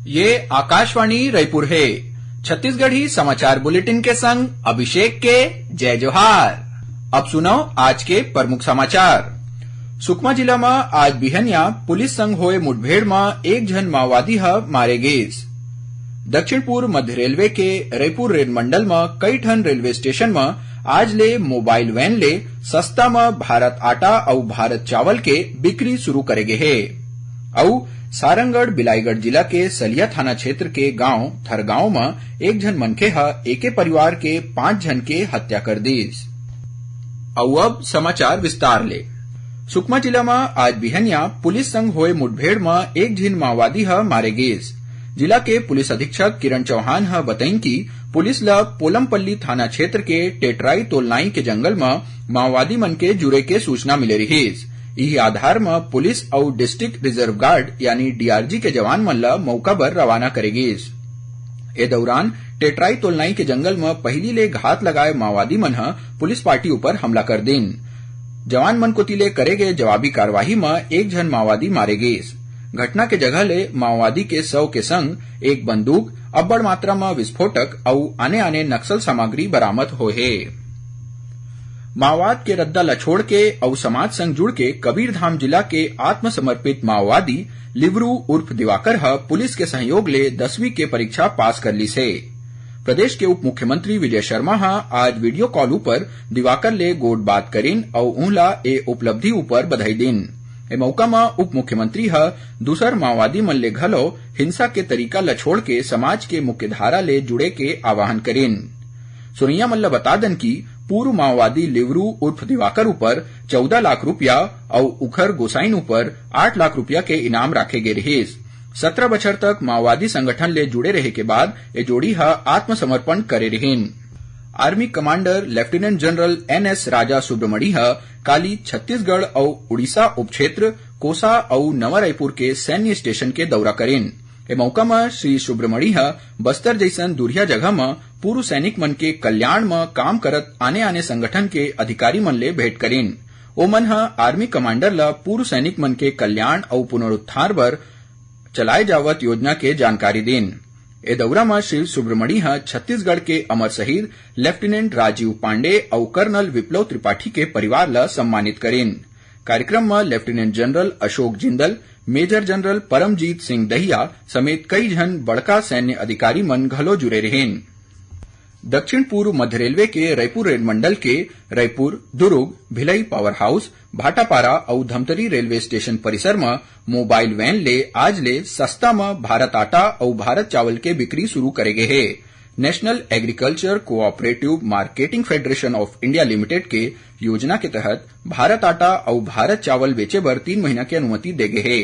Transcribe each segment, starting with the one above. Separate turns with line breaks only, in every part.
ये आकाशवाणी रायपुर है। छत्तीसगढ़ी समाचार बुलेटिन के संग अभिषेक के जय जोहार। अब सुनो आज के प्रमुख समाचार। सुकमा जिला में आज बिहनिया पुलिस संग होए मुठभेड़ में एक जन माओवादी मारे गईस। दक्षिण पूर्व मध्य रेलवे के रायपुर रेल मंडल में कई ठन रेलवे स्टेशन में आज ले मोबाइल वैन ले सस्ता में भारत आटा और भारत चावल के बिक्री शुरू करे गे है। और सारंगढ़ बिलाईगढ़ जिला के सलिया थाना क्षेत्र के गांव थरगांव में एक जन मनखे एके परिवार के 5 जन के हत्या कर दीस। और अब समाचार विस्तार ले। सुकमा जिला में आज बिहनिया पुलिस संग होए मुठभेड़ में एक झिन माओवादी मारे गईस। जिला के पुलिस अधीक्षक किरण चौहान बताइन कि पुलिस ला पोलमपल्ली थाना क्षेत्र के टेटराई तोलनाई के जंगल में माओवादी मन के जुड़े के सूचना मिले रहीस। इही आधार में पुलिस और डिस्ट्रिक्ट रिजर्व गार्ड यानी डीआरजी के जवान मन ला मौका पर रवाना करेगीस। ए दौरान टेटराई तोलनाई के जंगल में पहली ले घात लगाए माओवादी मन पुलिस पार्टी ऊपर हमला कर दिन। जवान मन को तिले करे गए जवाबी कार्यवाही में एक जन माओवादी मारे गईस। घटना के जगह ले माओवादी के 100 के संग एक बंदूक, अब्बड़ मात्रा में विस्फोटक और आने नक्सल सामग्री बरामद होए। माओवाद के रद्दा ल छोड़ के और समाज संग जुड़ के कबीरधाम जिला के आत्मसमर्पित माओवादी लिवरू उर्फ दिवाकर पुलिस के सहयोग ले 10वीं के परीक्षा पास कर ली से। प्रदेश के उप मुख्यमंत्री विजय शर्मा आज वीडियो कॉल ऊपर दिवाकर ले गोट बात करीन और उहला ए उपलब्धि ऊपर बधाई दिन। ए मौका में उप मुख्यमंत्री दूसर माओवादी मन ले घलो हिंसा के तरीका ल छोड़ के समाज के मुख्यधारा ले जुड़े के आह्वान करीन। सुरैया मल्ला बता दन की पूर्व माओवादी लिवरू उर्फ दिवाकर ऊपर 14 लाख रुपया और उखर गोसाइन ऊपर 8 लाख रुपया के इनाम राखे गए रहीस। 17 बछर तक माओवादी संगठन ले जुड़े रहे के बाद ए जोड़ी आत्मसमर्पण करे रहीन। Army commander lieutenant general NS राजा सुब्रमणी काली छत्तीसगढ़ और उड़ीसा उपक्षेत्र कोसा और नवा रायपुर के सैन्य स्टेशन के दौरा करेन। ए मौका में श्री सुब्रमणी बस्तर जैसन दुरिया जगह में पूर्व सैनिक मन के कल्याण में काम करत आने संगठन के अधिकारी मन ले भेंट करेन। ओमन आर्मी कमांडर ला पूर्व सैनिक मन के कल्याण और पुनरुद्धार बर चलाए जावत योजना के जानकारी देन। ए दौरा में श्री सुब्रमणी छत्तीसगढ़ के अमर शहीद लेफ्टिनेंट राजीव पांडे और कर्नल विप्लव त्रिपाठी के परिवार ला सम्मानित करेन। कार्यक्रम में lieutenant general Ashok Jindal, major general Paramjit Singh Dahiya समेत कई जन बड़का सैन्य अधिकारी मन घलो जुड़े रहेन। दक्षिण पूर्व मध्य रेलवे के रायपुर रेल मंडल के रायपुर, दुर्ग, भिलाई पावर हाउस, भाटापारा और धमतरी रेलवे स्टेशन परिसर में मोबाइल वैन ले आज ले सस्ता में भारत आटा और भारत चावल के बिक्री शुरू करे गए है। National agriculture cooperative marketing federation of India limited के योजना के तहत भारत आटा और भारत चावल बेचे बर 3 महीना की अनुमति दे गए है।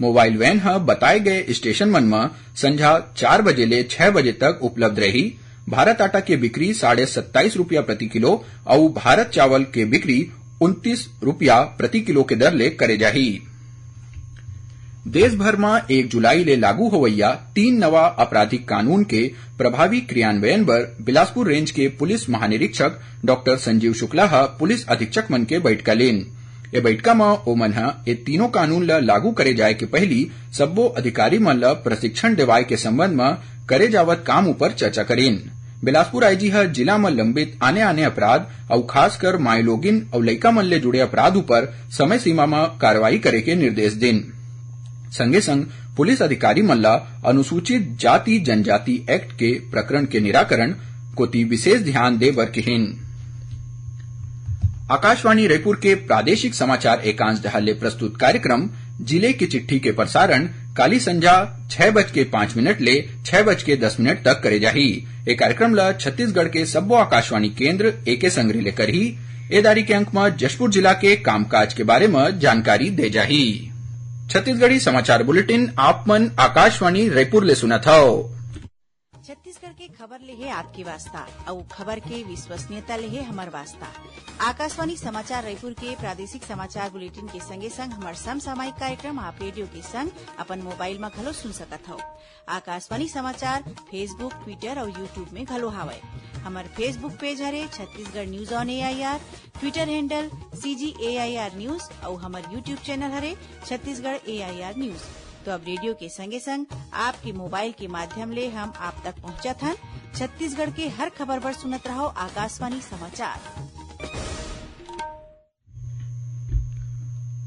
मोबाइल वैन बताए गए स्टेशन मन में संझा 4 बजे ले 6 बजे तक उपलब्ध रही। भारत आटा की बिक्री 27.5 रुपया प्रति किलो और भारत चावल के बिक्री 29 रुपया प्रति किलो के दर ले करे जाही। देश भर में 1 जुलाई ले लागू होवैया 3 नवा आपराधिक कानून के प्रभावी क्रियान्वयन बर बिलासपुर रेंज के पुलिस महानिरीक्षक डॉक्टर संजीव शुक्ला पुलिस अधीक्षक मन के बैठका लेन। ए बैठका में ओमन ए तीनों कानून ला लागू करे जाए के पहली सब्बो अधिकारी मन ला प्रशिक्षण देवाए के संबंध में करे जावत काम ऊपर चर्चा करेन। बिलासपुर आईजी जिला में लंबित आने अपराध और खासकर माइलोगिन और लइका मन ले जुड़े अपराध ऊपर समय सीमा में कार्रवाई करे के निर्देश देन। संगे संग पुलिस अधिकारी मन ला अनुसूचित जाति जनजाति एक्ट के प्रकरण के निराकरण कोती विशेष ध्यान दे बर कहिन। आकाशवाणी रायपुर के प्रादेशिक समाचार एकांश दहाले प्रस्तुत कार्यक्रम जिले की चिट्ठी के प्रसारण काली संझा 6:05 ले 6:10 तक करे जाही। ए कार्यक्रम ला छत्तीसगढ़ के सब्बो आकाशवाणी केंद्र एके संग रिले करही। ए दारी के अंक में जशपुर जिला के कामकाज के बारे में जानकारी दे जाही। छत्तीसगढ़ी समाचार बुलेटिन आप मन आकाशवाणी रायपुर ले सुनत हव।
छत्तीसगढ़ के खबर ले है आपके वास्ता और खबर के विश्वसनीयता ले है हमार वास्ता। आकाशवाणी समाचार रायपुर के प्रादेशिक समाचार बुलेटिन के संगे संग हमार समसामयिक कार्यक्रम आप रेडियो के संग अपन मोबाइल में घलो सुन सकत हव। आकाशवाणी समाचार फेसबुक, ट्विटर और यूट्यूब में घलो हावय। हमार फेसबुक पेज हरे Chhattisgarh news on AIR, Twitter handle CGAIR news और हमार यूट्यूब चैनल हरे छत्तीसगढ़ AIR न्यूज। तो अब रेडियो के संगे संग आपके मोबाइल के माध्यम ले हम आप तक पहुंचत हन। छत्तीसगढ़ के हर खबर पर सुनत रहो आकाशवाणी समाचार।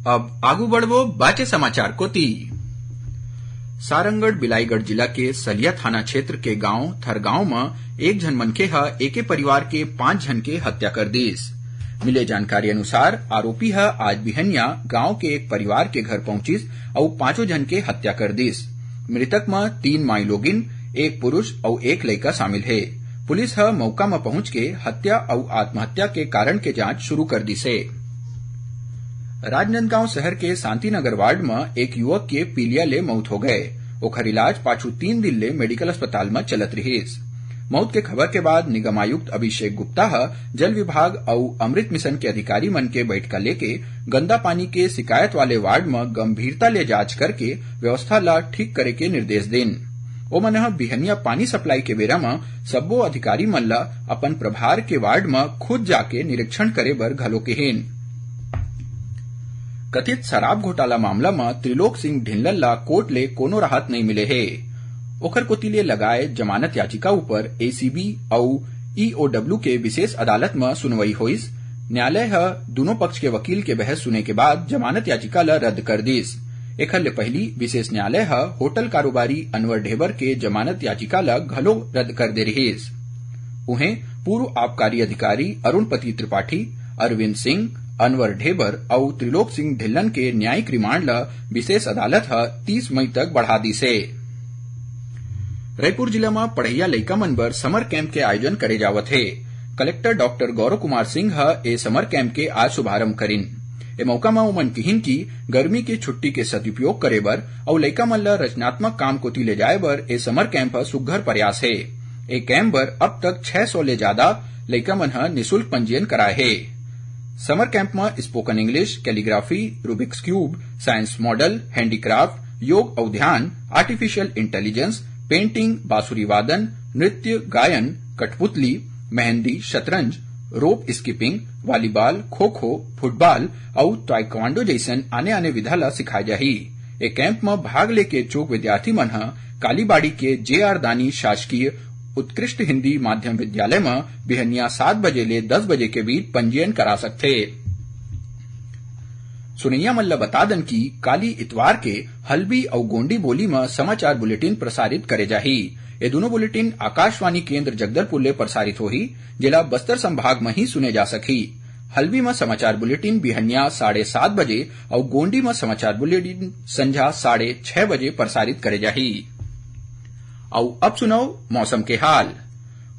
अब आगू बढ़वो बाचे समाचार को ती। सारंगढ़ बिलाईगढ़ जिला के सलिया थाना क्षेत्र के गांव थरगांव में एक झन मनखे ह एके परिवार के 5 झन के हत्या कर दीस। मिले जानकारी अनुसार आरोपी ह आज बिहनिया गांव के एक परिवार के घर पहुंचिस और 5 झन के हत्या कर दीस। मृतक में 3 माई लोगिन, एक पुरुष और एक लड़का शामिल है। पुलिस ह मौका में पहुंच के हत्या और आत्महत्या के कारण के जांच शुरू कर दी से। राजनांदगांव शहर के शांतिनगर वार्ड में एक युवक के पीलिया ले मौत हो गए। ओकर इलाज पाछू 3 दिन ले मेडिकल अस्पताल में चलत रहीस। मौत के खबर के बाद निगम आयुक्त अभिषेक गुप्ता जल विभाग और अमृत मिशन के अधिकारी मन के बैठका लेके गंदा पानी के शिकायत वाले वार्ड में गंभीरता ले जांच करके व्यवस्था ला ठीक करे के निर्देश देन। ओमन बिहनिया पानी सप्लाई के बेरा में सब्बो अधिकारी मन ला अपन प्रभार के वार्ड में खुद जाके निरीक्षण करे बर घलो केहेन। कथित शराब घोटाला मामला में त्रिलोक सिंह ढिल्लन ला कोर्ट ले कोनो राहत नहीं मिले है। ओखर कोती ले लगाए जमानत याचिका ऊपर एसीबी और ईओडब्ल्यू के विशेष अदालत में सुनवाई होइस। न्यायालय दोनों पक्ष के वकील के बहस सुने के बाद जमानत याचिका ला रद्द कर दीस। एखर ले पहली विशेष न्यायालय होटल कारोबारी अनवर ढेबर के जमानत याचिका ला घलो रद्द कर दे रहीस। उन्हें पूर्व आबकारी अधिकारी अरुणपति त्रिपाठी, अरविंद सिंह, अनवर ढेबर और त्रिलोक सिंह ढिल्लन के न्यायिक रिमांड ला विशेष अदालत 30 मई तक बढ़ा दी से। रायपुर जिला में पढ़इया लइका मन बर समर कैंप के आयोजन करे जावत है। कलेक्टर डॉक्टर गौरव कुमार सिंह ए समर कैंप के आज शुभारंभ करिन। ए मौका में ओमन किहिन की गर्मी के छुट्टी के सदुपयोग करे बर और लइका मन ला रचनात्मक काम कोती ले जाए बर ए समर कैंप सुघ्घर प्रयास है। ए कैंप बर अब तक 600 ले ज्यादा लइका मन निःशुल्क पंजीयन कराए है। समर कैंप में spoken English, calligraphy, Rubik's cube, science model, handicraft, योग और ध्यान, आर्टिफिशियल इंटेलिजेंस, पेंटिंग, बांसुरी वादन, नृत्य, गायन, कठपुतली, मेहंदी, शतरंज, रोप skipping, volleyball, kho kho, football और ताइक्वांडो जैसन आने विधा ला सिखाए जाही। ए कैंप में भाग लेके इच्छुक विद्यार्थी मन कालीबाड़ी के JR दानी शासकीय उत्कृष्ट हिंदी माध्यम विद्यालय में बिहनिया 7 बजे ले 10 बजे के बीच पंजीयन करा सकते। सुनैया मल्ला बता दन की काली इतवार के हल्बी और गोंडी बोली में समाचार बुलेटिन प्रसारित करे जाही। ये दोनों बुलेटिन आकाशवाणी केंद्र जगदलपुर ले प्रसारित होही, जिला बस्तर संभाग में ही सुने जा सकी। हल्बी में समाचार बुलेटिन बिहनिया 7:30 बजे और गोंडी में समाचार बुलेटिन संझा 6:30 बजे प्रसारित करे जाही। और अब सुनो मौसम के हाल।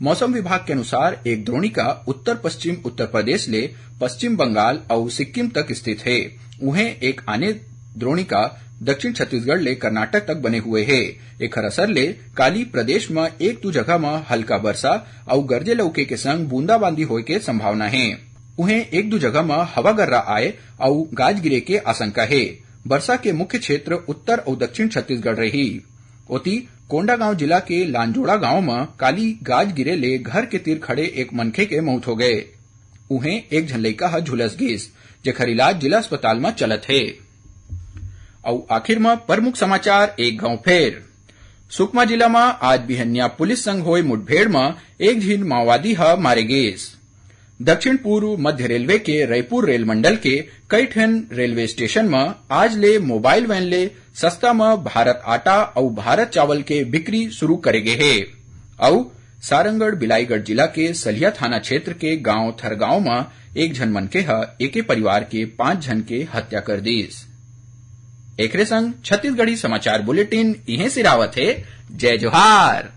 मौसम विभाग के अनुसार एक द्रोणिका उत्तर पश्चिम उत्तर प्रदेश ले पश्चिम बंगाल और सिक्किम तक स्थित है। उन्हें एक आने द्रोणिका दक्षिण छत्तीसगढ़ ले कर्नाटक तक बने हुए है। एक असर ले काली प्रदेश में 1-2 जगह में हल्का वर्षा और गरजे लौके के संग बूंदाबांदी होए के संभावना है। उन्हें 1-2 जगह में हवा गर्रा आए और गाज गिरे के आशंका है। वर्षा के मुख्य क्षेत्र उत्तर और दक्षिण छत्तीसगढ़ रही। ओती कोंडागांव जिला के लांजोड़ा गांव में काली गाज गिरे ले घर के तीर खड़े एक मनखे के मौत हो गए। उन्हें एक झन लइका झुलस गिस, जेकर इलाज जिला अस्पताल में चलत है। और आखिर में प्रमुख समाचार एक गांव फेर। सुकमा जिला में आज बिहनिया पुलिस संग होए मुठभेड़ में एक झीन माओवादी मारे गेस। दक्षिण पूर्व मध्य रेलवे के रायपुर रेल मंडल के कई ठन रेलवे स्टेशन में आज ले मोबाइल वैन ले सस्ता में भारत आटा और भारत चावल के बिक्री शुरू करेगे है। और सारंगढ़ बिलाईगढ़ जिला के सलिया थाना क्षेत्र के गांव थरगांव में एक झन मनखे एके परिवार के 5 झन के हत्या कर दीस। एकरे संग छत्तीसगढ़ी समाचार बुलेटिन इहे सिरावत है। जय जोहार।